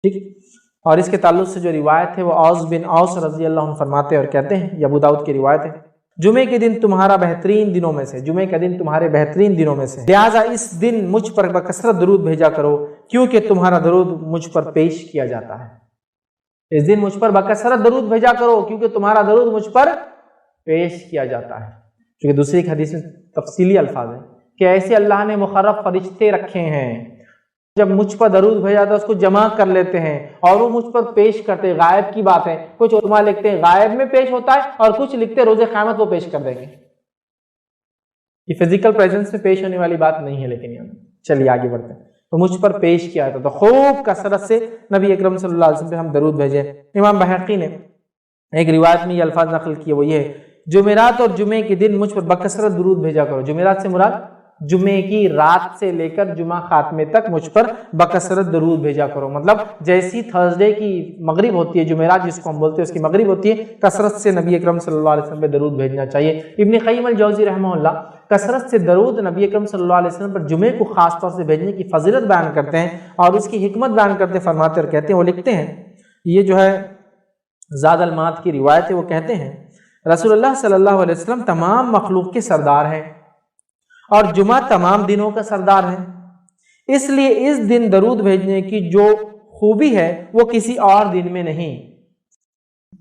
ٹھیک، اور اس کے تعلق سے جو روایت ہے وہ اوس بن اوس رضی اللہ عنہ فرماتے ہیں اور کہتے ہیں، یہ ابو داؤد کی روایت ہے، جمعے کے دن تمہارا بہترین دنوں میں سے، جمعے کا دن تمہارے بہترین دنوں میں سے، لہٰذا اس دن مجھ پر بکثرت درود بھیجا کرو کیونکہ تمہارا درود مجھ پر پیش کیا جاتا ہے۔ اس دن مجھ پر بکثرت درود بھیجا کرو کیونکہ تمہارا درود مجھ پر پیش کیا جاتا ہے۔ کیونکہ دوسری ایک حدیث میں تفصیلی الفاظ ہیں کہ ایسے اللہ نے مقرب فرشتے رکھے ہیں، جب مجھ پر درود بھیجا تو اس کو جمع کر لیتے ہیں اور وہ مجھ پر پیش کرتے ہیں۔ غائب کی بات ہے، کچھ علماء لکھتے ہیں غائب میں پیش ہوتا ہے اور کچھ لکھتے ہیں روز قیامت وہ پیش کر دیں گے۔ یہ فزیکل پریزنس میں پیش ہونے والی بات نہیں ہے، لیکن یہاں چلیے آگے بڑھتے ہیں۔ تو مجھ پر پیش کیا تھا، تو خوب کثرت سے نبی اکرم صلی اللہ علیہ وسلم پہ ہم درود بھیجیں۔ امام بحقی نے ایک روایت میں یہ الفاظ نقل کیے، وہ یہ ہے، جمعرات اور جمعے کے دن مجھ پر بکثرت درود بھیجا کرو۔ جمعرات سے مراد جمعے کی رات سے لے کر جمعہ خاتمے تک مجھ پر بکثرت درود بھیجا کرو، مطلب جیسی تھرسڈے کی مغرب ہوتی ہے، جمعرات جس کو ہم بولتے ہیں اس کی مغرب ہوتی ہے، کثرت سے نبی اکرم صلی اللہ علیہ وسلم پہ درود بھیجنا چاہیے۔ ابن قیم الجوزی رحمہ اللہ کثرت سے درود نبی اکرم صلی اللہ علیہ وسلم پر جمعے کو خاص طور سے بھیجنے کی فضیلت بیان کرتے ہیں اور اس کی حکمت بیان کرتے فرماتے اور کہتے ہیں، وہ لکھتے ہیں، یہ جو ہے زاد المعاد کی روایت ہے، وہ کہتے ہیں رسول اللہ صلی اللہ علیہ وسلم تمام مخلوق کے سردار ہیں اور جمعہ تمام دنوں کا سردار ہے، اس لیے اس دن درود بھیجنے کی جو خوبی ہے وہ کسی اور دن میں نہیں۔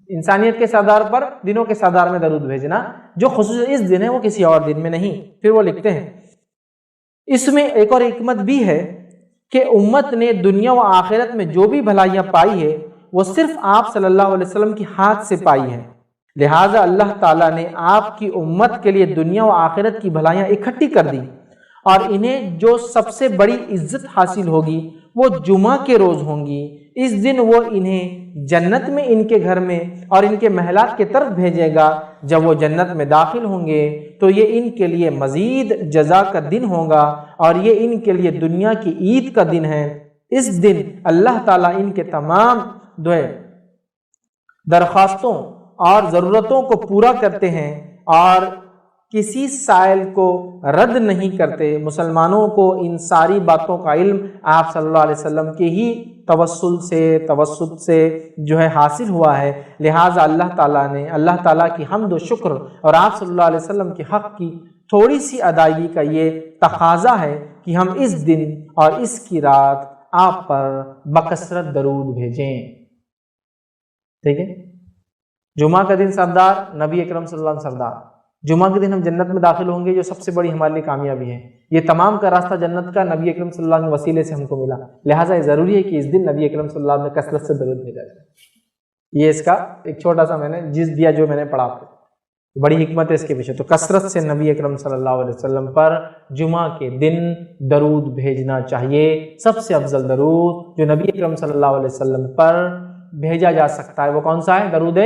انسانیت کے سردار پر دنوں کے سردار میں درود بھیجنا جو خصوص اس دن ہے وہ کسی اور دن میں نہیں۔ پھر وہ لکھتے ہیں اس میں ایک اور حکمت بھی ہے کہ امت نے دنیا و آخرت میں جو بھی بھلائیاں پائی ہے وہ صرف آپ صلی اللہ علیہ وسلم کی ہاتھ سے پائی ہے، لہٰذا اللہ تعالیٰ نے آپ کی امت کے لیے دنیا و آخرت کی بھلائیاں اکٹھی کر دی، اور انہیں جو سب سے بڑی عزت حاصل ہوگی وہ جمعہ کے روز ہوں گی۔ اس دن وہ انہیں جنت میں ان کے گھر میں اور ان کے محلات کی طرف بھیجے گا، جب وہ جنت میں داخل ہوں گے تو یہ ان کے لیے مزید جزا کا دن ہوگا اور یہ ان کے لیے دنیا کی عید کا دن ہے۔ اس دن اللہ تعالیٰ ان کے تمام درخواستوں اور ضرورتوں کو پورا کرتے ہیں اور کسی سائل کو رد نہیں کرتے۔ مسلمانوں کو ان ساری باتوں کا علم آپ صلی اللہ علیہ وسلم کے ہی توسط سے جو ہے حاصل ہوا ہے، لہٰذا اللہ تعالیٰ کی حمد و شکر اور آپ صلی اللہ علیہ وسلم کے حق کی تھوڑی سی ادائیگی کا یہ تقاضا ہے کہ ہم اس دن اور اس کی رات آپ پر بکثرت درود بھیجیں۔ ٹھیک ہے، جمعہ کا دن سردار، نبی اکرم صلی اللہ علیہ وسلم سردار، جمعہ کے دن ہم جنت میں داخل ہوں گے جو سب سے بڑی ہمارے لیے کامیابی ہے۔ یہ تمام کا راستہ جنت کا نبی اکرم صلی اللہ علیہ وسلم کے وسیلے سے ہم کو ملا، لہٰذا یہ ضروری ہے کہ اس دن نبی اکرم صلی اللہ علیہ وسلم نے کثرت سے درود بھیجا جائے۔ یہ اس کا ایک چھوٹا سا میں نے جز دیا جو میں نے پڑھا، بڑی حکمت ہے اس کے پیچھے۔ تو کثرت سے نبی اکرم صلی اللہ علیہ وسلم پر جمعہ کے دن درود بھیجنا چاہیے۔ سب سے افضل درود جو نبی اکرم صلی اللہ علیہ وسلم پر بھیجا جا سکتا ہے وہ کون سا ہے؟ درود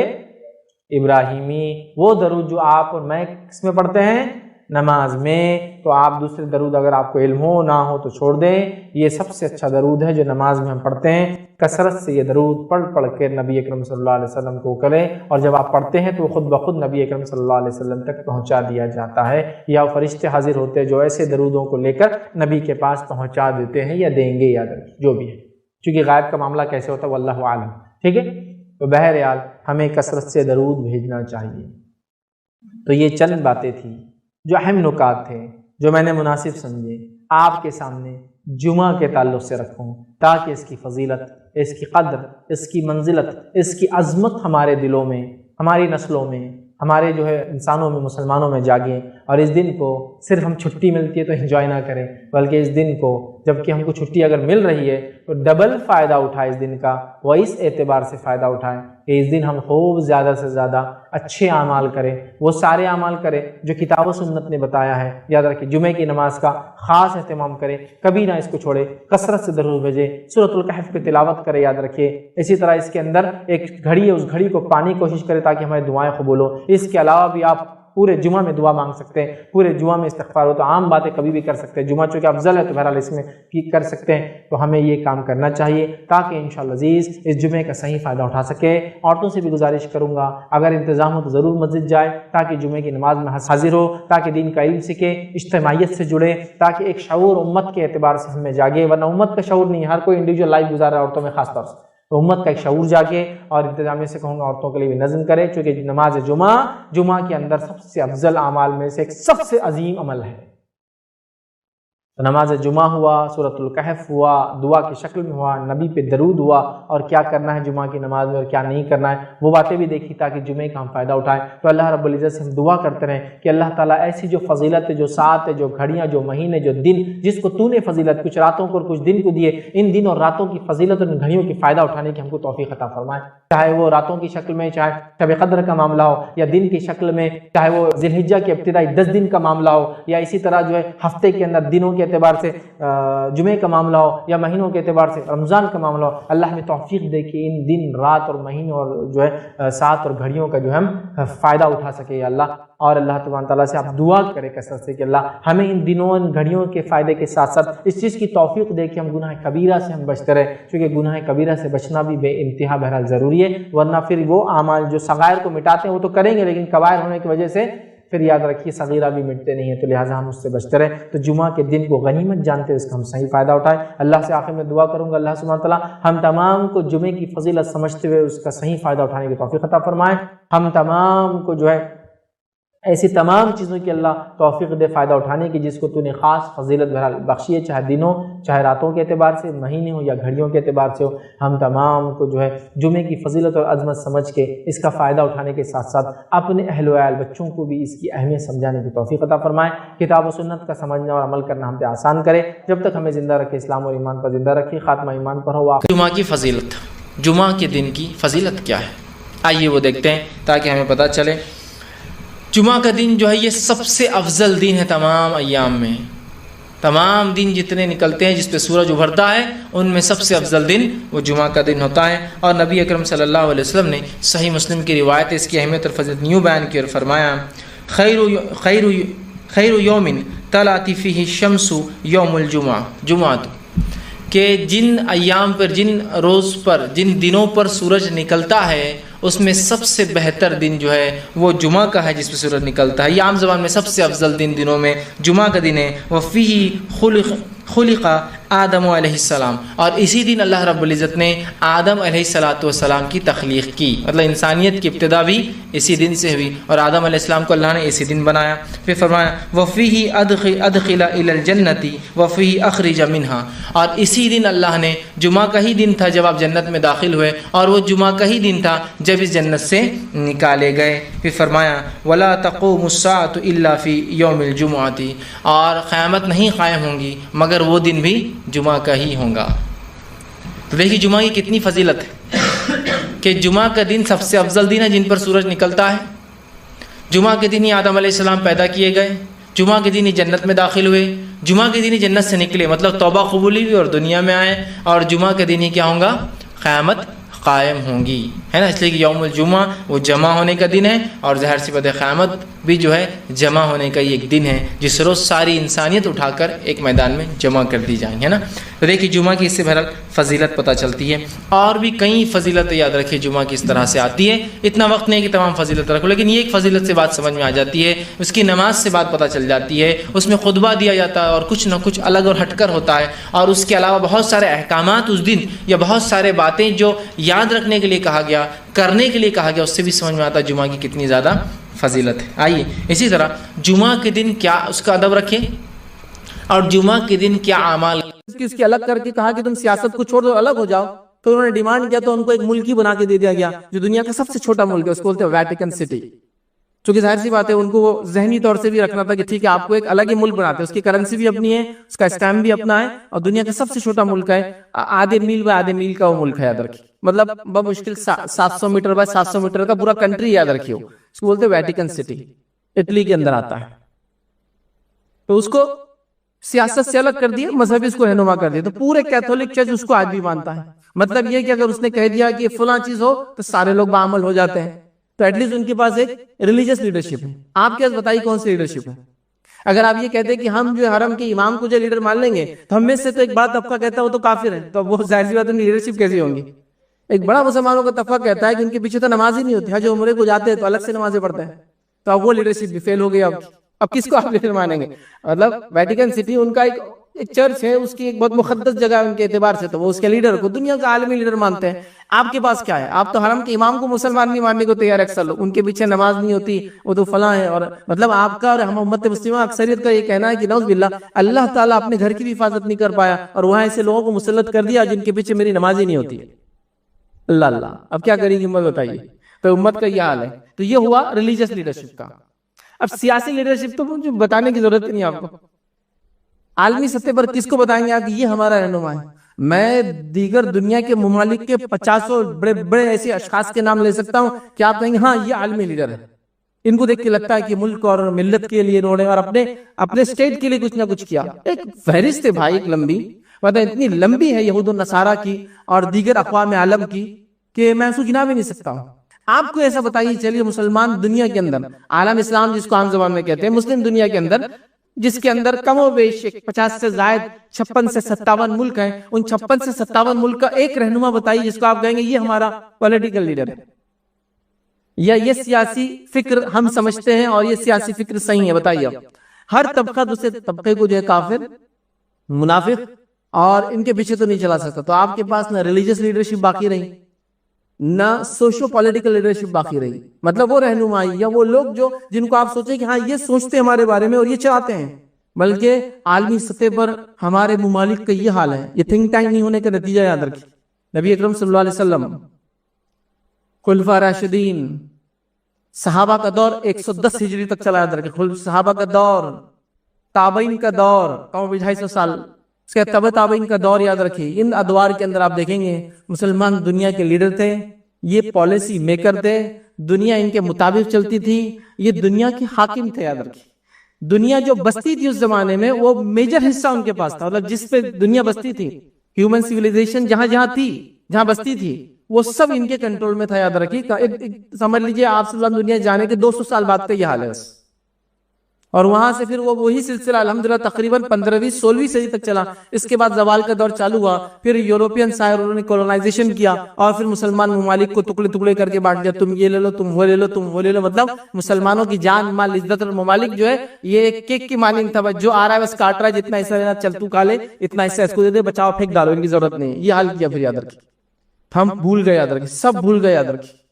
ابراہیمی، وہ درود جو آپ اور میں کس میں پڑھتے ہیں؟ نماز میں۔ تو آپ دوسرے درود اگر آپ کو علم ہو نہ ہو تو چھوڑ دیں، یہ سب سے اچھا درود ہے جو نماز میں ہم پڑھتے ہیں۔ کثرت سے یہ درود پڑھ کے نبی اکرم صلی اللہ علیہ وسلم کو کریں، اور جب آپ پڑھتے ہیں تو خود بخود نبی اکرم صلی اللہ علیہ وسلم تک پہنچا دیا جاتا ہے، یا فرشتے حاضر ہوتے ہیں جو ایسے درودوں کو لے کر نبی کے پاس پہنچا دیتے ہیں یا دیں گے، یاد رکھیں جو بھی ہے، کیونکہ غائب کا معاملہ کیسے ہوتا ہے واللہ عالم۔ ٹھیک ہے، تو بہرحال ہمیں کثرت سے درود بھیجنا چاہیے۔ تو یہ چند باتیں تھیں جو اہم نکات تھے جو میں نے مناسب سمجھے آپ کے سامنے جمعہ کے تعلق سے رکھوں، تاکہ اس کی فضیلت، اس کی قدر، اس کی منزلت، اس کی عظمت ہمارے دلوں میں، ہماری نسلوں میں، ہمارے جو ہے انسانوں میں، مسلمانوں میں جاگیں، اور اس دن کو صرف ہم چھٹی ملتی ہے تو انجوائے نہ کریں، بلکہ اس دن کو جبکہ ہم کو چھٹی اگر مل رہی ہے تو ڈبل فائدہ اٹھائیں اس دن کا، وہ اس اعتبار سے فائدہ اٹھائیں کہ اس دن ہم خوب زیادہ سے زیادہ اچھے اعمال کریں، وہ سارے اعمال کریں جو کتاب و سنت نے بتایا ہے۔ یاد رکھیں جمعے کی نماز کا خاص اہتمام کریں، کبھی نہ اس کو چھوڑیں، کثرت سے درود بھیجیں، سورۃ الکہف کی تلاوت کریں، یاد رکھیے۔ اسی طرح اس کے اندر ایک گھڑی ہے، اس گھڑی کو پانے کی کوشش کریں تاکہ ہماری دعائیں قبول ہوں۔ اس کے علاوہ بھی آپ پورے جمعہ میں دعا مانگ سکتے ہیں، پورے جمعہ میں استغفار ہو تو عام باتیں کبھی بھی کر سکتے ہیں، جمعہ چونکہ افضل ہے تو بہرحال اس میں بھی کر سکتے ہیں، تو ہمیں یہ کام کرنا چاہیے تاکہ انشاءاللہ عزیز اس جمعے کا صحیح فائدہ اٹھا سکے۔ عورتوں سے بھی گزارش کروں گا اگر انتظام ہو تو ضرور مسجد جائے تاکہ جمعے کی نماز میں حاضر ہو، تاکہ دین کا علم سیکھے، اجتماعیت سے جڑے، تاکہ ایک شعور امت کے اعتبار سے ہمیں جاگے، ورنہ امت کا شعور نہیں، ہر کوئی انڈیویجول لائف گزار رہا ہے عورتوں میں خاص طور سے، تو امت کا ایک شعور جاگے، اور انتظامیہ سے کہوں گا عورتوں کے لیے بھی نظم کرے، چونکہ نماز جمعہ کے اندر سب سے افضل اعمال میں سے ایک سب سے عظیم عمل ہے۔ تو نماز جمعہ ہوا، سورۃ الکہف ہوا، دعا کی شکل میں ہوا، نبی پہ درود ہوا، اور کیا کرنا ہے جمعہ کی نماز میں اور کیا نہیں کرنا ہے وہ باتیں بھی دیکھی تاکہ جمعے کا ہم فائدہ اٹھائیں۔ تو اللہ رب العزت سے ہم دعا کرتے رہیں کہ اللہ تعالیٰ ایسی جو فضیلت جو ساعت جو گھڑیاں جو مہینے جو دن جس کو تو نے فضیلت کچھ راتوں کو اور کچھ دن کو دیے، ان دن اور راتوں کی فضیلت اور گھڑیوں کی فائدہ اٹھانے کی ہم کو توفیق عطا فرمائے، چاہے وہ راتوں کی شکل میں، چاہے شب قدر کا معاملہ ہو، یا دن کی شکل میں، چاہے وہ ذی الحجہ کے ابتدائی 10 دن کا معاملہ ہو، یا اسی طرح جو ہے ہفتے کے اندر دنوں کے اعتبار سے جمعے کا معاملہ ہو، یا مہینوں کے اعتبار سے رمضان کا معاملہ ہو، اللہ ہمیں توفیق دے کہ ان دن رات اور مہینوں اور جو ہے ساعت اور گھڑیوں کا جو ہم فائدہ اٹھا سکے یا اللہ۔ اور اللہ تبارک تعالیٰ سے آپ دعا کرے کثرت سے کہ اللہ ہمیں ان دنوں ان گھڑیوں کے فائدے کے ساتھ ساتھ اس چیز کی توفیق دے کہ ہم گناہ کبیرہ سے ہم بچتے رہے، کیونکہ گناہ کبیرہ سے بچنا بھی بے انتہا بہرحال ضروری ہے، ورنہ پھر وہ اعمال جو صغائر کو مٹاتے ہیں وہ تو کریں گے لیکن کبائر ہونے کی وجہ سے پھر یاد رکھیے صغیرہ بھی مٹتے نہیں ہیں، تو لہٰذا ہم اس سے بچتے رہیں۔ تو جمعہ کے دن کو غنیمت جانتے ہیں، اس کا ہم صحیح فائدہ اٹھائیں۔ اللہ سے آخر میں دعا کروں گا اللہ سبحانہ تعالیٰ ہم تمام کو جمعے کی فضیلت سمجھتے ہوئے اس کا صحیح فائدہ اٹھانے کی توفیق عطا فرمائے، ہم تمام کو جو ہے ایسی تمام چیزوں کی اللہ توفیق دے فائدہ اٹھانے کی جس کو تو نے خاص فضیلت بہرحال بخشی ہے، چاہے دنوں چاہے راتوں کے اعتبار سے، مہینے ہو یا گھڑیوں کے اعتبار سے ہو، ہم تمام کو جو ہے جمعے کی فضیلت اور عظمت سمجھ کے اس کا فائدہ اٹھانے کے ساتھ ساتھ اپنے اہل و عیال بچوں کو بھی اس کی اہمیت سمجھانے کی توفیق عطا فرمائے، کتاب و سنت کا سمجھنا اور عمل کرنا ہم پہ آسان کرے، جب تک ہمیں زندہ رکھے اسلام اور ایمان پر زندہ رکھے، خاتمہ ایمان پر ہو۔ جمعہ کی فضیلت، جمعہ کے دن کی فضیلت کیا ہے، آئیے وہ دیکھتے ہیں تاکہ ہمیں پتہ چلے۔ جمعہ کا دن جو ہے یہ سب سے افضل دن ہے تمام ایام میں، تمام دن جتنے نکلتے ہیں جس پہ سورج ابھرتا ہے ان میں سب سے افضل دن وہ جمعہ کا دن ہوتا ہے، اور نبی اکرم صلی اللہ علیہ وسلم نے صحیح مسلم کی روایت اس کی اہمیت اور فضیلت یوں بیان کی اور فرمایا خیر یوم طلعت فیہ الشمس یوم الجمعہ، جمعہ کہ جن ایام پر، جن روز پر، جن دنوں پر سورج نکلتا ہے اس میں سب سے بہتر دن جو ہے وہ جمعہ کا ہے جس پہ سورج نکلتا ہے، یہ عام زبان میں سب سے افضل دن دنوں میں جمعہ کا دن ہے۔ وَفِيهِ خلق آدم علیہ السلام، اور اسی دن اللہ رب العزت نے آدم علیہ السلام کی تخلیق کی، مطلب انسانیت کی ابتدا بھی اسی دن سے ہوئی، اور آدم علیہ السلام کو اللہ نے اسی دن بنایا۔ پھر فرمایا وَفِيهِ أَدْخِلَ إِلَى الْجَنَّةِ وَفِيهِ أَخْرِجَ مِنْهَا، اور اسی دن اللہ نے، جمعہ کا ہی دن تھا جب آپ جنت میں داخل ہوئے، اور وہ جمعہ کا ہی دن تھا جب اس جنت سے نکالے گئے۔ پھر فرمایا وَلَا تَقُومُ السَّاعَةُ إِلَّا فِي يَوْمِ الْجُمُعَةِ، اور قیامت نہیں قائم ہوں گی مگر وہ دن بھی جمعہ کا ہی ہوگا۔ تو دیکھیے جمعہ کی کتنی فضیلت ہے کہ جمعہ کا دن سب سے افضل دن ہے جن پر سورج نکلتا ہے، جمعہ کے دن ہی آدم علیہ السلام پیدا کیے گئے، جمعہ کے دن ہی جنت میں داخل ہوئے، جمعہ کے دن ہی جنت سے نکلے، مطلب توبہ قبولی بھی اور دنیا میں آئے، اور جمعہ کے دن ہی کیا ہوگا، قیامت قائم ہوں گی، ہے نا، اس لیے کہ یوم الجمعہ وہ جمع ہونے کا دن ہے، اور ظاہر سی بات ہے قیامت بھی جو ہے جمع ہونے کا ایک دن ہے جس روز ساری انسانیت اٹھا کر ایک میدان میں جمع کر دی جائیں گے نا۔ تو دیکھیے جمعہ کی اس سے بہرحال فضیلت پتہ چلتی ہے، اور بھی کئی فضیلت یاد رکھیے جمعہ کی اس طرح سے آتی ہے، اتنا وقت نہیں کہ تمام فضیلت رکھو، لیکن یہ ایک فضیلت سے بات سمجھ میں آ جاتی ہے، اس کی نماز سے بات پتہ چل جاتی ہے، اس میں خطبہ دیا جاتا ہے اور کچھ نہ کچھ الگ اور ہٹ کر ہوتا ہے، اور اس کے علاوہ بہت سارے احکامات اس دن یا بہت سارے باتیں جو یاد رکھنے کے لیے کہا گیا، کرنے کے لیے کہا گیا، اس سے بھی سمجھ میں آتا ہے جمعہ کی کتنی زیادہ فضیلت ہے۔ آئیے اسی طرح جمعہ کے دن کیا اس کا ادب رکھیں، اور جمعہ کے دن کیا اعمال، اس کی الگ کر کے کہا کہ تم سیاست کو چھوڑ دو، الگ ہو جاؤ، تو انہوں نے ڈیمانڈ کیا تو ان کو ایک ملک ہی بنا کے دے دیا گیا جو دنیا کا سب سے چھوٹا ملک ہے، اس کو بولتے ہیں ویٹیکن سٹی، چونکہ ظاہر سی بات ہے ان کو وہ ذہنی طور سے بھی رکھنا تھا کہ ٹھیک ہے آپ کو ایک الگ ہی ملک بناتے ہیں، اس کی کرنسی بھی اپنی ہے، اس کا اسٹیمپ بھی اپنا ہے، اور دنیا کا سب سے چھوٹا ملک ہے، آدھے میل بائی آدھے میل کا وہ ملک ہے، یاد رکھیے، مطلب بمشکل 700 میٹر بائی 700 میٹر کا پورا کنٹری یاد رکھیے، اس کو بولتے ہیں ویٹیکن سٹی، اٹلی کے اندر آتا ہے۔ تو اس کو سیاست سے الگ کر دیا، مذہب اس کو رہنما کر دیا، تو پورے کیتھولک چرچ اس کو آج بھی مانتا ہے۔ مطلب یہ کہ اگر اس نے کہہ دیا کہ فلاں چیز ہو تو سارے لوگ بعمل ہو جاتے ہیں، تو ایٹ لیسٹ ان کے پاس ایک ریلیجیس لیڈرشپ ہے. آپ کے پاس بتائیے کون سی لیڈرشپ ہے؟ اگر آپ یہ کہتے ہیں کہ ہم جو حرم کے امام کو جو لیڈر مان لیں گے تو ہم میں سے تو ایک بڑا طبقہ کہتا ہے وہ تو کافر ہے, تو وہ ظاہر سی بات ان کی لیڈرشپ کیسی ہوں گی؟ ایک بڑا مسلمانوں کا طبقہ کہتا ہے کہ ان کے پیچھے تو نماز ہی نہیں ہوتی, حج عمرے کو جاتے ہیں تو الگ سے نمازیں پڑھتے ہیں, تو اب وہ لیڈرشپ بھی فیل ہو گئی. اب کس کو آپ لیڈر مانیں گے؟ مطلب ویٹیکن سٹی ان کا ایک چرچ ہے, اس کی ایک بہت مقدس جگہ ہے ان کے اعتبار سے, تو وہ اس کے لیڈر کو دنیا کا عالمی لیڈر مانتے ہیں. آپ کے پاس کیا ہے؟ آپ تو حرم کے امام کو مسلمان نہیں ماننے کو تیار ہے, اکثر لوگ ان کے پیچھے نماز نہیں ہوتی, وہ تو فلاں ہے. اور مطلب آپ کا اور ہم امت مسلمہ اکثریت کا یہ کہنا ہے کہ نعوذ باللہ اللہ تعالیٰ اپنے گھر کی بھی حفاظت نہیں کر پایا اور وہاں ایسے لوگوں کو مسلط کر دیا جن کے پیچھے میری نماز ہی نہیں ہوتی ہے. اللہ اللہ, اب کیا کریں گی امت بتائیے؟ تو امت کا یہ حال ہے. تو یہ ہوا ریلیجیس لیڈرشپ کا. اب سیاسی لیڈرشپ تو مجھے بتانے کی ضرورت نہیں آپ کو. عالمی سطح پر کس کو بتائیں گے آپ کہ یہ ہمارا رہنما ہے؟ میں دیگر دنیا کے ممالک کے 50 بڑے بڑے ایسے اشخاص کے نام لے سکتا ہوں کہ آپ کہیں گے ہاں یہ عالمی لیڈر ہے. ان کو دیکھ کے لگتا ہے کہ ملک اور ملت کے لیے انہوں نے اور اپنے اسٹیٹ کے لیے کچھ نہ کچھ کیا. ایک فہرست ہے بھائی, ایک لمبی, مطلب اتنی لمبی ہے یہود و نصارہ کی اور دیگر اقوام عالم کی کہ میں اس کو گنا بھی نہیں سکتا ہوں. آپ کو ایسا بتائیے چلیے مسلمان دنیا کے اندر, عالم اسلام جس کو عام زبان میں کہتے ہیں, مسلم دنیا کے اندر, جس کے اندر کم و بیش 50 سے زائد 56 سے 57 ملک ہیں, ان 56 سے 57 ملک کا ایک رہنما بتائیے جس کو آپ کہیں گے یہ ہمارا پولیٹیکل لیڈر ہے, یا یہ سیاسی فکر ہم سمجھتے ہیں اور یہ سیاسی فکر صحیح ہے. بتائیے آپ. ہر طبقہ دوسرے طبقے کو جو ہے کافر, منافق اور ان کے پیچھے تو نہیں چلا سکتا. تو آپ کے پاس نہ ریلیجیس لیڈرشپ باقی رہی, نہ سوشو پولیٹیکل لیڈرشپ باقی رہی. مطلب وہ رہنمائی یا وہ لوگ جو جن کو آپ سوچیں کہ ہاں یہ سوچتے ہمارے بارے میں اور یہ چاہتے ہیں, بلکہ عالمی سطح پر ہمارے ممالک کا یہ حال ہے. یہ تھنک ٹینک نہیں ہونے کا نتیجہ یاد رکھیے. نبی اکرم صلی اللہ علیہ وسلم, خلفاء راشدین, صحابہ کا دور 110 ہجری تک چلا, یاد رکھیے. صحابہ کا دور, تابعین کا دور, کم 250 سال, اس کے تبع تابعین کا دور یاد رکھیے. ان ادوار کے اندر آپ دیکھیں گے مسلمان دنیا کے لیڈر تھے, یہ پالیسی میکر تھے, دنیا ان کے مطابق چلتی تھی, یہ دنیا کے حاکم تھے. یاد رکھیے دنیا جو بستی تھی اس زمانے میں وہ میجر حصہ ان کے پاس تھا, مطلب جس پہ دنیا بستی تھی, ہیومن سیویلائزیشن جہاں جہاں تھی, جہاں بستی تھی, وہ سب ان کے کنٹرول میں تھا. یاد رکھیے سمجھ لیجئے آپ صلی اللہ علیہ وسلم دنیا جانے کے 200 سال بعد کا یہ حال ہے. اور وہاں سے پھر وہی سلسلہ الحمدللہ تقریباً 15ویں 16ویں صدی تک چلا. اس کے بعد زوال کا دور چالو ہوا, پھر یورپین سائروں نے کولونائزیشن کیا اور پھر مسلمان ممالک کو ٹکڑے ٹکڑے کر کے بانٹ دیا, تم یہ لے لو, تم وہ لے لو, تم وہ لے لو. مطلب مسلمانوں کی جان مال عزت اور ممالک جو ہے یہ ایک کیک کی مانند تھا, جو آ رہا ہے بس کاٹ رہا ہے, جتنا حصہ لینا چل تو کالے, اتنا حصہ اس کو دے دے, بچاؤ پھینک ڈالو, ان کی ضرورت نہیں. یہ حال کیا پھر. یاد رکھیے ہم بھول گئے, یاد رکھیے سب بھول گئے. یاد رکھیے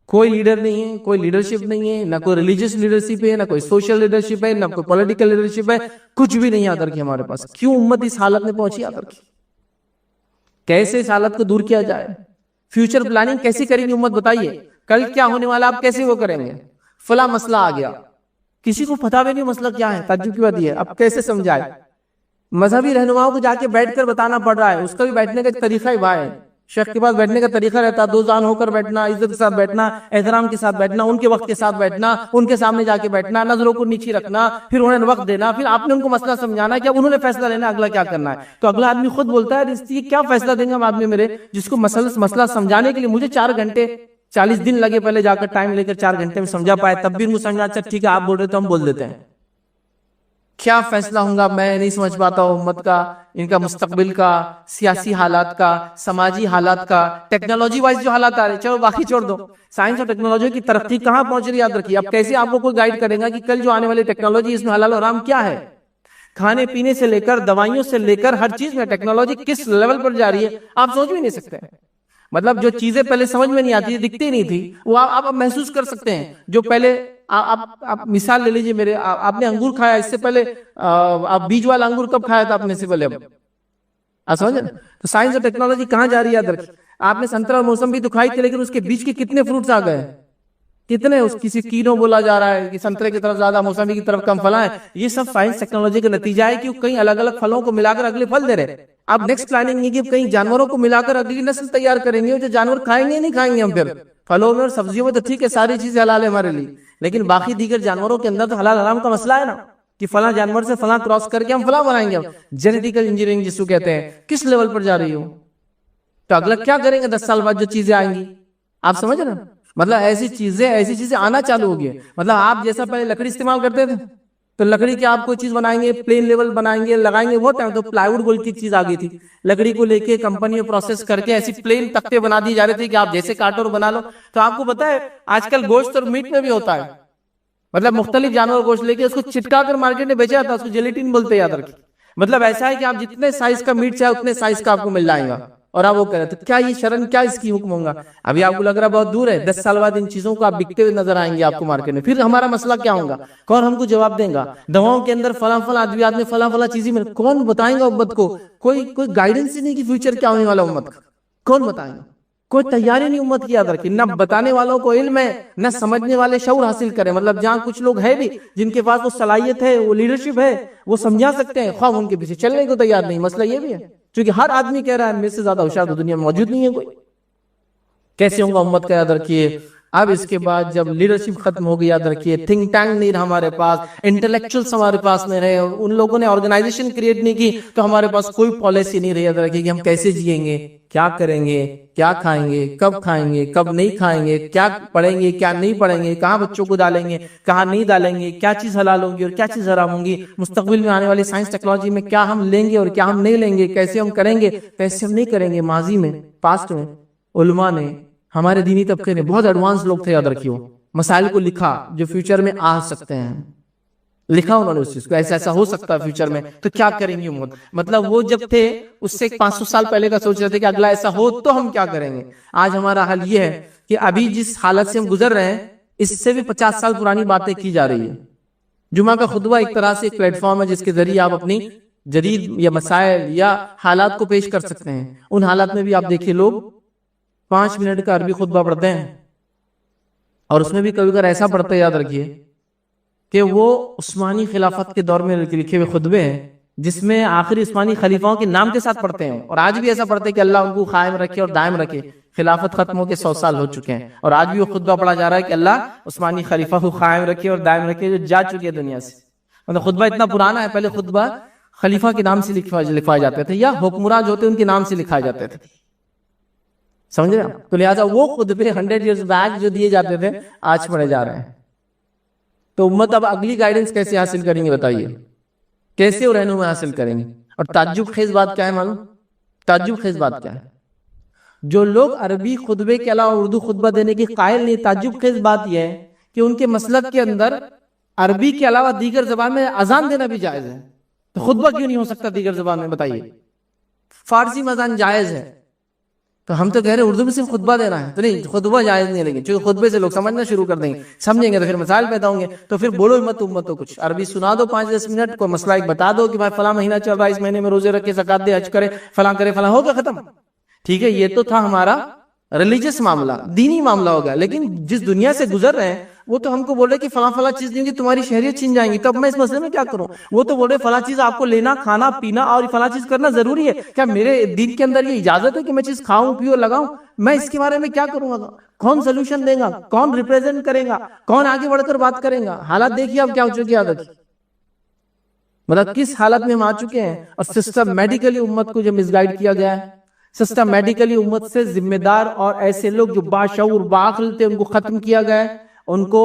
کوئی لیڈر نہیں ہے, کوئی لیڈرشپ نہیں ہے, نہ کوئی ریلیجیس لیڈرشپ ہے, نہ کوئی سوشل لیڈرشپ ہے, نہ کوئی پولیٹیکل لیڈرشپ ہے, کچھ بھی نہیں. یاد رکھیے ہمارے پاس کیوں امت اس حالت میں پہنچی. یاد رکھیے کیسے اس حالت کو دور کیا جائے, فیوچر پلاننگ کیسی کریں گے امت, بتائیے کل کیا ہونے والا, آپ کیسے وہ کریں گے. فلاں مسئلہ آ گیا, کسی کو پتہ بھی نہیں مسئلہ کیا ہے, تعجب کی بات یہ ہے, اب کیسے سمجھائے. مذہبی رہنماؤں کو جا کے بیٹھ کر بتانا پڑ رہا ہے, اس کا بھی بیٹھنے کا ایک طریقہ ہی بھائی, شیخ کے پاس بیٹھنے کا طریقہ رہتا ہے, دو جان ہو کر بیٹھنا, عزت کے ساتھ بیٹھنا, احترام کے ساتھ بیٹھنا, ان کے وقت کے ساتھ بیٹھنا, ان کے سامنے جا کے بیٹھنا, نظروں کو نیچی رکھنا, پھر انہیں وقت دینا, پھر آپ نے ان کو مسئلہ سمجھانا کہ اب انہوں نے فیصلہ لینا اگلا کیا کرنا ہے. تو اگلا آدمی خود بولتا ہے یہ کیا فیصلہ دیں گے ہم آدمی میرے, جس کو مسئلہ سمجھانے کے لیے مجھے 4 گھنٹے 40 دن لگے, پہلے جا کر ٹائم لے کر 4 گھنٹے میں سمجھا پائے, تب بھی ان کو سمجھا اچھا ٹھیک ہے آپ بول رہے تو ہم بول دیتے ہیں. کیا فیصلہ ہوگا میں نہیں سمجھ پاتا ہوں امت کا, ان کا مستقبل کا, سیاسی حالات کا, سماجی حالات کا, ٹیکنالوجی وائز جو حالات آ رہے ہیں, چلو باقی چھوڑ دو, سائنس اور ٹیکنالوجی کی ترقی کہاں پہنچ رہی ہے. یاد رکھیے اب کیسے آپ کو کوئی گائیڈ کرے گا کہ کل جو آنے والی ٹیکنالوجی اس میں حلال و حرام کیا ہے. کھانے پینے سے لے کر دوائیوں سے لے کر ہر چیز میں ٹیکنالوجی کس لیول پر جا رہی ہے آپ سوچ بھی نہیں سکتے. مطلب جو چیزیں پہلے سمجھ میں نہیں آتی, دکھتی نہیں تھی, وہ آپ محسوس کر سکتے ہیں. جو پہلے آپ مثال لے لیجئے میرے, آپ نے انگور کھایا, اس سے پہلے آپ بیج والا انگور کب کھایا تھا آپ نے سے پہلے, آپ سمجھے نا. تو سائنس اور ٹیکنالوجی کہاں جا رہی ہے. یاد رکھیے آپ نے سنترا اور موسم بھی تو کھائی تھی, لیکن اس کے بیچ کے کتنے فروٹس آ گئے, کتنے, کسی کینو بولا جا رہا ہے کہ سنترے کی طرف زیادہ, موسمی کی طرف کم پھل ہے. یہ سب سائنس ٹیکنالوجی کا نتیجہ ہے کہ کئی الگ الگ پھلوں کو ملا کر اگلے پھل دے رہے. اب نیکسٹ پلاننگ یہ کہ کئی جانوروں کو ملا کر اگلی نسل تیار کریں گے, جو جانور کھائیں گے نہیں کھائیں گے ہم. پھر پھلوں میں اور سبزیوں میں تو ٹھیک ہے ساری چیزیں حلال ہے ہمارے لیے, لیکن باقی دیگر جانوروں کے اندر تو حلال حرام کا مسئلہ ہے نا, کہ فلاں جانور سے فلاں کراس کر کے ہم فلاں بنائیں گے. جینیٹیکل انجینئرنگ جس کو کہتے ہیں, کس لیول پر جا رہی ہو. تو اگلا کیا کریں گے 10 سال بعد جو چیزیں آئیں گی, آپ سمجھ رہے ہیں. مطلب ایسی چیزیں آنا چالو ہو گئی ہیں. مطلب آپ جیسا پہلے لکڑی استعمال کرتے تھے تو لکڑی کی آپ کوئی چیز بنائیں گے, پلین لیول بنائیں گے, لگائیں گے, وہ ٹائم تو پلائی ووڈ بول کی چیز آ گئی تھی. لکڑی کو لے کے کمپنی میں پروسیس کر کے ایسی پلین تختے بنا دیے جا رہے تھے کہ آپ جیسے کاٹو اور بنا لو. تو آپ کو پتا ہے آج کل گوشت اور میٹ میں بھی ہوتا ہے, مطلب مختلف جانور گوشت لے کے اس کو چٹکا کر مارکیٹ میں بیچا جاتا ہے, اس کو جیلیٹن بولتے ہیں, یاد رکھیں. مطلب ایسا ہے کہ آپ جتنے سائز کا میٹ چاہے اتنے سائز کا آپ کو مل جائے گا, اور آپ وہ کہہ رہے تھے کیا یہ شرن, کیا اس کی حکم ہوگا. ابھی آپ کو لگ رہا بہت دور ہے, 10 سال بعد ان چیزوں کو آپ بکتے ہوئے نظر آئیں گے آپ کو مارکیٹ میں. پھر ہمارا مسئلہ کیا ہوگا, کون ہم کو جواب دیں گا؟ دواؤں کے اندر فلاں ادویات میں فلاں چیزیں مل, کون بتائیں گا امت کو؟ کوئی گائیڈنس ہی نہیں کہ فیوچر کیا ہونے والا امت کا, کون بتائیں گا؟ کوئی تیاری نہیں امت کی, یاد رکھیں. نہ بتانے والوں کو علم ہے, نہ سمجھنے والے شعور حاصل کریں. مطلب جہاں کچھ لوگ ہیں بھی جن کے پاس وہ صلاحیت ہے, وہ لیڈرشپ ہے, وہ سمجھا سکتے ہیں, خواہ ان کے پیچھے چلنے کو تیار نہیں. مسئلہ یہ بھی ہے کیونکہ ہر آدمی کہہ رہا ہے میرے سے زیادہ ہوشیار تو دنیا میں موجود نہیں ہے کوئی. کیسے ہوگا امت کا, یاد رکھیے. اب اس کے بعد جب لیڈرشپ ختم ہو گئی, یاد رکھیے تھنک ٹینک نہیں رہا ہمارے پاس, انٹلیکچوئلس ہمارے پاس نہیں رہے, ان لوگوں نے آرگنائزیشن کریٹ نہیں کی, تو ہمارے پاس کوئی پالیسی نہیں رہی. یاد رکھیے کہ ہم کیسے جئیں گے, کیا کریں گے, کیا کھائیں گے, کب کھائیں گے, کب نہیں کھائیں گے, کیا پڑھیں گے, کیا نہیں پڑھیں گے, کہاں بچوں کو ڈالیں گے, کہاں نہیں ڈالیں گے, کیا چیز حلال ہوگی اور کیا چیز حرام ہوگی, مستقبل میں آنے والی سائنس ٹیکنالوجی میں کیا ہم لیں گے اور کیا ہم نہیں لیں گے, کیسے ہم کریں گے, کیسے ہم نہیں کریں گے. ماضی میں, پاسٹ میں علماء نے, ہمارے دینی طبقے نے, بہت ایڈوانس لوگ تھے, یاد رکھیے, مسائل کو لکھا جو فیوچر میں آ سکتے ہیں. لکھا انہوں نے اس چیز کو, ایسا ہو سکتا ہے فیوچر میں, تو کیا کریں گے امت. مطلب وہ جب تھے اس سے 500 سال پہلے کا سوچ رہے تھے کہ اگلا ایسا ہو تو ہم کیا کریں گے. آج ہمارا حل یہ ہے کہ ابھی جس حالت سے ہم گزر رہے ہیں اس سے بھی 50 سال پرانی باتیں کی جا رہی ہیں. جمعہ کا خطبہ ایک طرح سے ایک پلیٹ فارم ہے جس کے ذریعے آپ اپنی جدید یا مسائل یا حالات کو پیش کر سکتے ہیں. ان حالات میں بھی آپ دیکھیے لوگ 5 منٹ کا عربی خطبہ پڑھتے ہیں, اور اس میں بھی کبھی اگر ایسا پڑھتے, یاد رکھیے کہ وہ عثمانی خلافت کے دور میں لکھے ہوئے خطبے ہیں جس میں آخری عثمانی خلیفاؤں کے نام کے ساتھ پڑھتے ہیں. اور آج بھی ایسا پڑھتے ہیں کہ اللہ ان کو قائم رکھے اور دائم رکھے. خلافت ختم ہو کے 100 سال ہو چکے ہیں اور آج بھی وہ خطبہ پڑھا جا رہا ہے کہ اللہ عثمانی خلیفہ کو قائم رکھے اور دائم رکھے جو جا چکے دنیا سے. مطلب خطبہ اتنا پرانا ہے, پہلے خطبہ خلیفہ کے نام سے لکھوائے جاتے تھے یا حکمراں جو تھے ان کے نام سے لکھائے جاتے تھے, سمجھ رہے ہیں. تو لہٰذا وہ خطبے 100 ایئرز بیک جو دیے جاتے تھے آج پڑھے جا رہے ہیں. تو امت اب اگلی گائیڈنس کیسے حاصل کریں گے بتائیے, کیسے وہ رہنمائی حاصل کریں گے. اور تعجب خیز بات کیا ہے معلوم, تعجب خیز بات کیا ہے, جو لوگ عربی خطبے کے علاوہ اردو خطبہ دینے کے قائل نہیں, تعجب خیز بات یہ ہے کہ ان کے مسلک کے اندر عربی کے علاوہ دیگر زبان میں اذان دینا بھی جائز ہے. تو خطبہ کیوں نہیں ہو سکتا دیگر زبان میں بتائیے. فارسی میں اذان جائز ہے, تو ہم تو کہہ رہے ہیں اردو میں صرف خطبہ دینا ہے, تو نہیں, خطبہ جائز نہیں. لیکن چونکہ خطبے سے لوگ سمجھنا شروع کر دیں گے, سمجھیں گے تو پھر مسائل پیدا ہوں گے. تو پھر بولو امت کو کچھ عربی سنا دو 5-10 منٹ, کوئی مسئلہ ایک بتا دو کہ بھائی فلاں مہینہ چل رہا ہے, اس مہینے میں روزے رکھے, زکات دے, حج کرے, فلاں کرے, فلاں, ہو گیا ختم. ٹھیک ہے, یہ تو تھا ہمارا ریلیجس معاملہ, دینی معاملہ ہوگا. لیکن جس دنیا سے گزر رہے ہیں وہ تو ہم کو بول رہے کہ فلاں چیز نہیں ہوگی, تمہاری شہریت چھین جائیں گی, تو اب میں اس مسئلے میں کیا کروں. وہ تو بول رہے فلاں چیز آپ کو لینا, کھانا, پینا اور فلاں چیز کرنا ضروری ہے. کیا میرے دین کے اندر یہ اجازت ہے کہ میں چیز کھاؤں, پیوں, لگاؤں؟ میں اس کے بارے میں کیا کروں گا؟ کون سولوشن دے گا, کون ریپرزینٹ کرے گا, کون آگے بڑھ کر بات کرے گا؟ حالات دیکھیے اب کیا ہو چکی ہے. مطلب کس حالت میں ہم آ چکے ہیں. اور سسٹمیٹیکلی امت کو جو مس گائیڈ کیا گیا ہے, سسٹمیٹیکلی امت سے ذمہ دار اور ایسے لوگ جو باشعور باعقل تھے ان کو ختم کیا گیا ہے, ان کو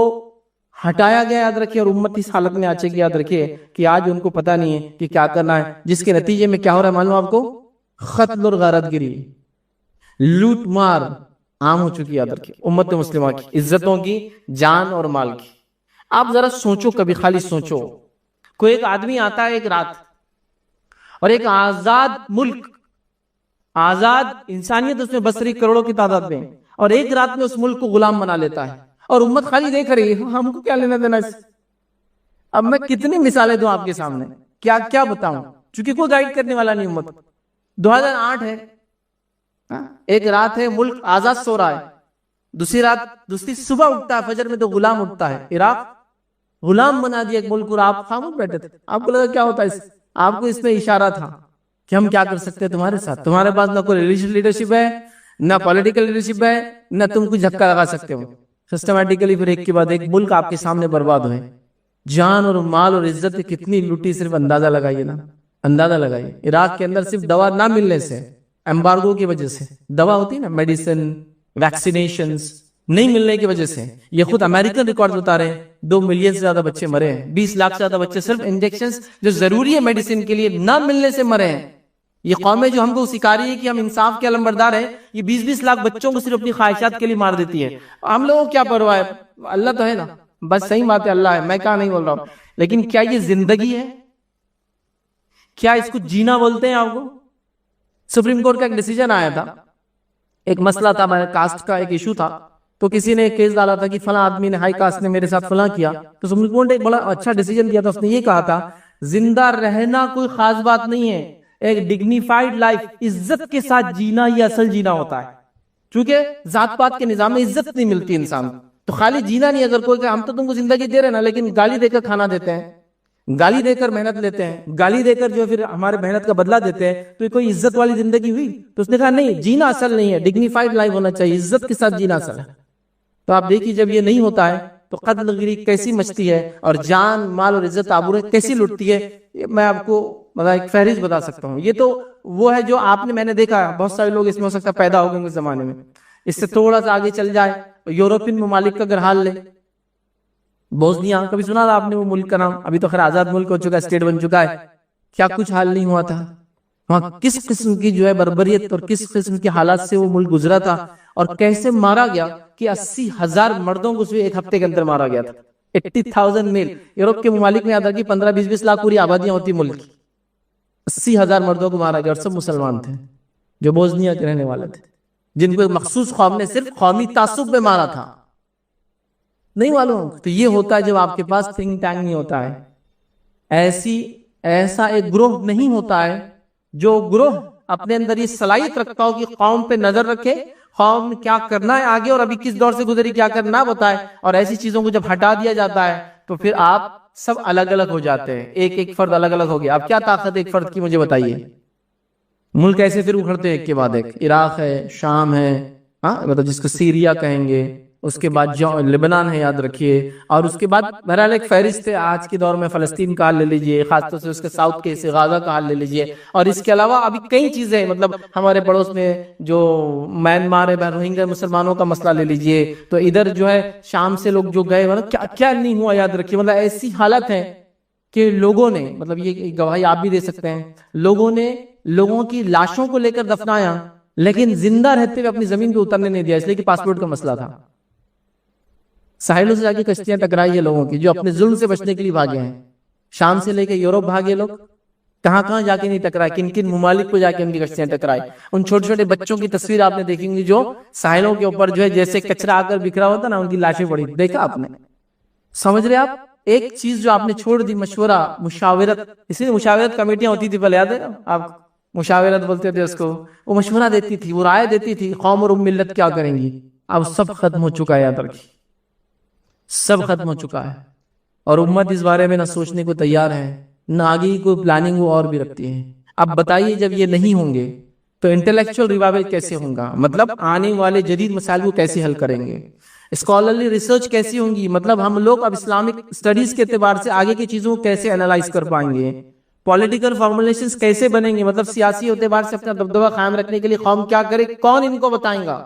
ہٹایا گیا, یاد رکھیے. اور امت اس حالت میں آ چکی, یاد رکھیے کہ آج ان کو پتہ نہیں ہے کہ کیا کرنا ہے, جس کے نتیجے میں کیا ہو رہا ہے معلوم آپ کو, قتل اور غارت گری, لوٹ مار عام ہو چکی. یاد رکھیے امت مسلمہ کی عزتوں کی, جان اور مال کی. آپ ذرا سوچو, کبھی خالی سوچو, کوئی ایک آدمی آتا ہے ایک رات, اور ایک آزاد ملک, آزاد انسانیت اس میں بس رہی کروڑوں کی تعداد میں, اور ایک رات میں اس ملک کو غلام بنا لیتا ہے, اور امت خالی دیکھ رہی ہے, ہم کو کیا لینا دینا اس. اب میں کتنی مثالیں دوں آپ کے سامنے, کیا بتاؤں, چونکہ کوئی گائیڈ کرنے والا نہیں امت. 2008 ہے, ایک رات ہے, ملک آزاد سو رہا ہے, دوسری صبح اٹھتا ہے فجر میں تو غلام اٹھتا ہے. عراق غلام بنا دیا ایک ملک, اور آپ خاموش بیٹھے تھے. آپ کو لگا کیا ہوتا ہے, آپ کو اس میں اشارہ تھا کہ ہم کیا کر سکتے ہیں تمہارے ساتھ. تمہارے پاس نہ کوئی ریلیجیس لیڈرشپ ہے, نہ پولیٹیکل لیڈرشپ ہے, نہ تم کچھ دھکا لگا سکتے ہو. سسٹمیٹیکلی پھر ایک کے بعد ایک ملک آپ کے سامنے برباد ہوئے, جان اور مال اور عزت کتنی لوٹی, صرف اندازہ لگائیے نا, اندازہ لگائیے. عراق کے اندر صرف دوا نہ ملنے سے, ایمبارگو کی وجہ سے, دوا ہوتی ہے نا, میڈیسن, ویکسینیشنز, نہیں ملنے کی وجہ سے. یہ خود امریکن ریکارڈ بتا رہے ہیں 2 ملین سے زیادہ بچے مرے ہیں, 20 لاکھ سے زیادہ بچے صرف انجیکشنز جو ضروری ہے میڈیسن کے لیے نہ ملنے سے مرے ہیں. یہ قومیں جو ہم کو سکھا رہی ہے کہ ہم انصاف کے علمبردار ہیں, یہ 20-20 لاکھ بچوں کو صرف اپنی خواہشات کے لیے مار دیتی ہے. ہم لوگوں کو کیا پرواہ ہے, اللہ تو ہے نا, بس صحیح بات ہے, اللہ ہے, میں کہاں نہیں بول رہا ہوں, لیکن کیا یہ زندگی ہے؟ کیا اس کو جینا بولتے ہیں آپ کو؟ سپریم کورٹ کا ایک ڈیسیجن آیا تھا, ایک مسئلہ تھا, کاسٹ کا ایک ایشو تھا, تو کسی نے ایک کیس ڈالا تھا کہ فلاں آدمی نے, ہائی کاسٹ نے میرے ساتھ فلاں کیا, تو سپریم کورٹ نے ایک بڑا اچھا ڈیسیجن کیا تھا. اس نے یہ کہا تھا زندہ رہنا کوئی خاص بات نہیں ہے, ایک ڈگنیفائڈ لائف, عزت کے ساتھ جینا یہ اصل جینا ہوتا ہے. چونکہ ذات پات کے نظام میں عزت نہیں ملتی انسان, تو خالی جینا نہیں. اگر کوئی کہ ہم تو تم کو زندگی دے رہے نا, لیکن گالی دے کر کھانا دیتے ہیں, گالی دے کر محنت لیتے ہیں, گالی دے کر جو پھر ہمارے محنت کا بدلہ دیتے ہیں, تو یہ کوئی عزت والی زندگی ہوئی؟ تو اس نے کہا نہیں, جینا اصل نہیں ہے, ڈگنیفائڈ لائف ہونا چاہیے, عزت کے ساتھ جینا اصل ہے. تو آپ دیکھیے جب یہ نہیں ہوتا ہے تو قتل گیری کیسی مچتی ہے, اور جان مال اور عزت آبرو کیسی لٹتی ہے. میں آپ کو ایک فہرست بتا سکتا ہوں. یہ تو وہ ہے جو آپ نے, میں نے دیکھا بہت سارے لوگ اس میں ہو سکتا پیدا ہو گئے اس زمانے میں. اس سے تھوڑا سا آگے چل جائے, یورپین ممالک کا اگر حال لے, بوسنیا, کبھی سنا تھا آپ نے وہ ملک کا نام؟ ابھی تو خیر آزاد ملک ہو چکا ہے, اسٹیٹ بن چکا ہے. کیا کچھ حال نہیں ہوا تھا وہاں, کس قسم کی جو ہے بربریت اور کس قسم کے حالات سے وہ ملک گزرا تھا, اور کیسے مارا گیا کہ 80,000 مردوں کو ایک ہفتے کے اندر مارا گیا تھا. 80,000 میل. یورپ کے ممالک میں یاد رکھیے 15-20 لاکھ پوری آبادیاں ہوتی ملک کی, 80,000 مردوں کو مارا گیا, اور سب مسلمان تھے جو بوسنیا کے رہنے والے تھے, جن کو ایک مخصوص قوم نے صرف قومی تعصب میں مارا تھا. نہیں معلوم. تو یہ ہوتا ہے جب آپ کے پاس تھنک ٹینک نہیں ہوتا ہے, ایسا ایک گروہ نہیں ہوتا ہے جو گروہ اپنے اندر یہ صلاحیت رکھتا ہو کہ قوم پہ نظر رکھے, قوم کیا کرنا ہے آگے اور ابھی کس دور سے گزری کیا کرنا بتائے. اور ایسی چیزوں کو جب ہٹا دیا جاتا ہے تو پھر آپ سب الگ الگ ہو جاتے ہیں, ایک فرد الگ الگ ہو گیا. اب کیا طاقت ایک فرد کی مجھے بتائیے. ملک ایسے پھر اکھڑتے ہیں ایک کے بعد ایک. عراق ہے, شام ہے, مطلب جس کو سیریا کہیں گے, اس کے بعد لبنان ہے یاد رکھیے, اور اس کے بعد بہرحال ایک فہرست ہے آج کے دور میں. فلسطین کا حال لے لیجئے, خاص طور سے اس کے ساؤتھ کے حصے غازہ کا حال لے لیجئے, اور اس کے علاوہ ابھی کئی چیزیں, مطلب ہمارے پڑوس میں جو میانمار ہے, روہنگیا مسلمانوں کا مسئلہ لے لیجئے, تو ادھر جو ہے شام سے لوگ جو گئے, مطلب کیا کیا نہیں ہوا یاد رکھیے. مطلب ایسی حالت ہے کہ لوگوں نے, مطلب یہ گواہی آپ بھی دے سکتے ہیں, لوگوں نے لوگوں کی لاشوں کو لے کر دفنایا, لیکن زندہ رہتے ہوئے اپنی زمین پہ اترنے نہیں دیا, اس لیے کہ پاسپورٹ کا مسئلہ تھا. ساحلوں سے جا کے کشتیاں ٹکرائی ہے لوگوں کی جو اپنے ظلم سے بچنے کے لیے بھاگے ہیں. شام سے لے کے یورپ بھاگے لوگ, کہاں کہاں جا کے نہیں ٹکرائے, کن کن ممالک پہ جا کے ان کی کشتیاں ٹکرائی. ان چھوٹے چھوٹے بچوں کی تصویر آپ نے دیکھی ہوگی جو ساحلوں کے اوپر جو ہے جیسے کچرا آ کر بکھرا ہوتا نا, ان کی لاشیں پڑی, دیکھا آپ نے. سمجھ رہے آپ؟ ایک چیز جو آپ نے چھوڑ دی, مشورہ, مشاورت. اسی لیے مشاورت کمیٹیاں ہوتی تھی پہلے, یاد ہے آپ, مشاورت بولتے تھے اس کو. وہ مشورہ دیتی تھی, وہ رائے دیتی تھی, قوم اور ملت کیا کریں گی. اب سب ختم ہو چکا ہے, یاد رکھیے, سب ختم ہو چکا ہے. اور امت اس بارے میں نہ سوچنے کو تیار ہے, نہ آگے کی کوئی پلاننگ وہ اور بھی رکھتی ہے. اب بتائیے جب یہ نہیں ہوں گے تو انٹلیکچوئل ریوائول کیسے ہوگا, مطلب آنے والے جدید مسائل کو کیسے حل کریں گے, اسکالرلی ریسرچ کیسی ہوں گی, مطلب ہم لوگ اب اسلامک اسٹڈیز کے اعتبار سے آگے کی چیزوں کو کیسے انالائز کر پائیں گے, پولیٹیکل فارمولیشنز کیسے بنیں گے, مطلب سیاسی اعتبار سے اپنا دبدبہ قائم رکھنے کے لیے قوم کیا کرے, کون ان کو بتائیں گا؟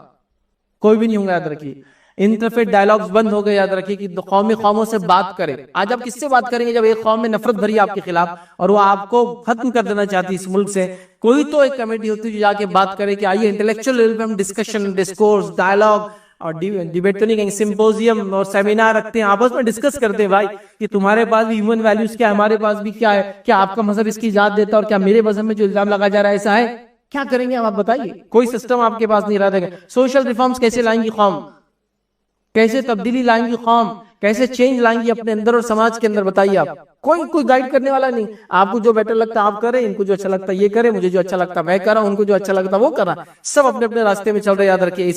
کوئی بھی نہیں ہوگا, یاد رکھیے. انٹرفیت ڈائلاگز بند ہو گئے, یاد رکھیے کہ قومی قوموں سے بات کرے. آج آپ کس سے بات کریں گے جب ایک قوم میں نفرت بھری آپ کے خلاف, اور وہ آپ کو ختم کر دینا چاہتی اس ملک سے. کوئی تو ایک کمیٹی ہوتی ہے جو جا کے بات کرے کہ آئیے انٹلیکچوئل لیول پہ ہم ڈسکشن, ڈسکورس, ڈائلاگ اور ڈیبیٹ تو نہیں کہیں, سمپوزیم اور سیمینار رکھتے ہیں, آپس میں ڈسکس کرتے ہیں بھائی کہ تمہارے پاس بھی ہیومن ویلیوز کیا ہے, ہمارے پاس بھی کیا ہے, کیا آپ کا مذہب اس کی اجازت دیتا ہے, اور کیا میرے مذہب میں جو الزام لگا جا رہا ہے ایسا ہے, کیا کریں گے آپ بتائیے. کوئی سسٹم آپ کے پاس نہیں رہے گا. سوشل ریفارمز کیسے لائیں گی قوم, کیسے تبدیلی لائیں گی قوم, کیسے چینج لائیں گی اپنے اندر اور سماج کے اندر, بتائیے آپ. کوئی گائیڈ کرنے والا نہیں. آپ کو جو بیٹر لگتا ہے آپ کریں, ان کو جو اچھا لگتا ہے یہ کریں, مجھے جو اچھا لگتا ہے میں کر رہا ہوں, ان کو جو اچھا لگتا ہے وہ کر رہا. سب اپنے اپنے راستے میں چل رہے, یاد رکھیے.